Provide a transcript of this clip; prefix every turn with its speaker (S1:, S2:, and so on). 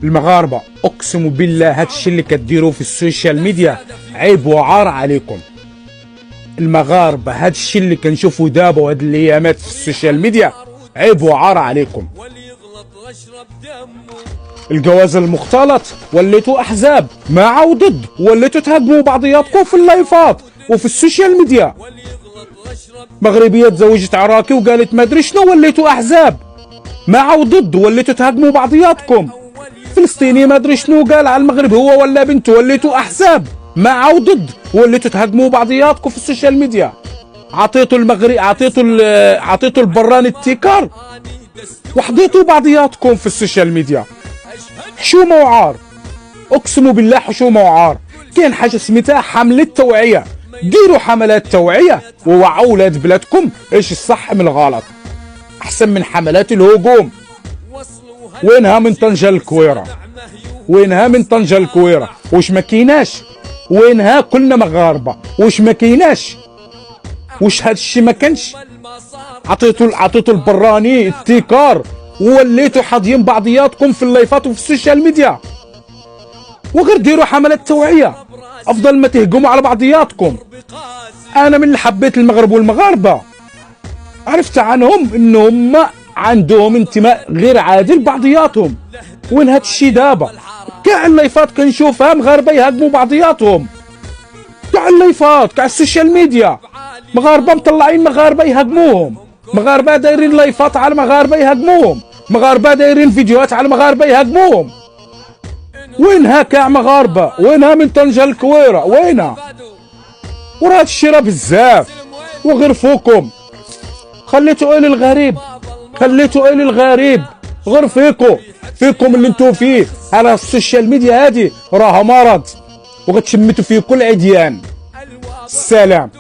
S1: المغاربه اقسم بالله هادشي اللي كديروه في السوشيال ميديا عيب وعار عليكم. المغاربه هادشي اللي كنشوفوا دابا وهاد الايامات في السوشيال ميديا عيب وعار عليكم. الجواز المختلط وليتوا احزاب مع وضد، وليتوا تهاجموا بعضياتكم في اللايفات وفي السوشيال ميديا. مغربيه تزوجت عراقي وقالت ما ادري شنو، وليتوا احزاب مع وضد، وليتوا تهاجموا بعضياتكم. فلسطيني ما ادري شنو قال على المغرب هو ولا بنته، وليتوا احزاب مع وضد، وليتوا تهاجموا بعضياتكم في السوشيال ميديا. عطيتوا المغرب عطيتوا البراني التيكار وحضيتوا بعضياتكم في السوشيال ميديا. حشومه وعار، اقسم بالله حشومه وعار. كاين حاجه سميتها حمله توعيه، ديروا حملات توعيه ووعوا ولاد بلادكم ايش الصح من الغلط، احسن من حملات الهجوم. وينها من طنجة الكويره؟ وينها من طنجة الكويره؟ واش ما كيناش؟ وينها؟ كلنا مغاربه، واش ما كيناش؟ واش هاد الشيء ما كانش؟ عطيتوا البراني التيكار ووليتوا حاضيين بعضياتكم في اللايفات وفي السوشيال ميديا. وغير ديروا حملات توعيه افضل ما تهجموا على بعضياتكم. انا من اللي حبيت المغرب والمغاربه عرفت عنهم انهم عندهم انتماء غير عادي لبعضياتهم. وين هاد الشي دابا؟ كاع اللايفات كنشوفها مغاربه يهاجموا بعضياتهم، كاع اللايفات كاع السوشيال ميديا مغاربه مطلعين مغاربه يهاجموهم، مغاربه دايرين لايفات على مغاربه يهاجموهم، مغاربه دايرين فيديوهات على مغاربه يهاجموهم. وينها كاع مغاربه؟ وينها من طنجة الكويره؟ وينها؟ وراه هادشي راه بزاف. وغير فوكم خليتوا الى الغريب، خليتوا الى الغريب. غير فيكم اللي انتو فيه على السوشيال ميديا هادي راها مرض وغتشمتوا فيه كل عديان. السلام.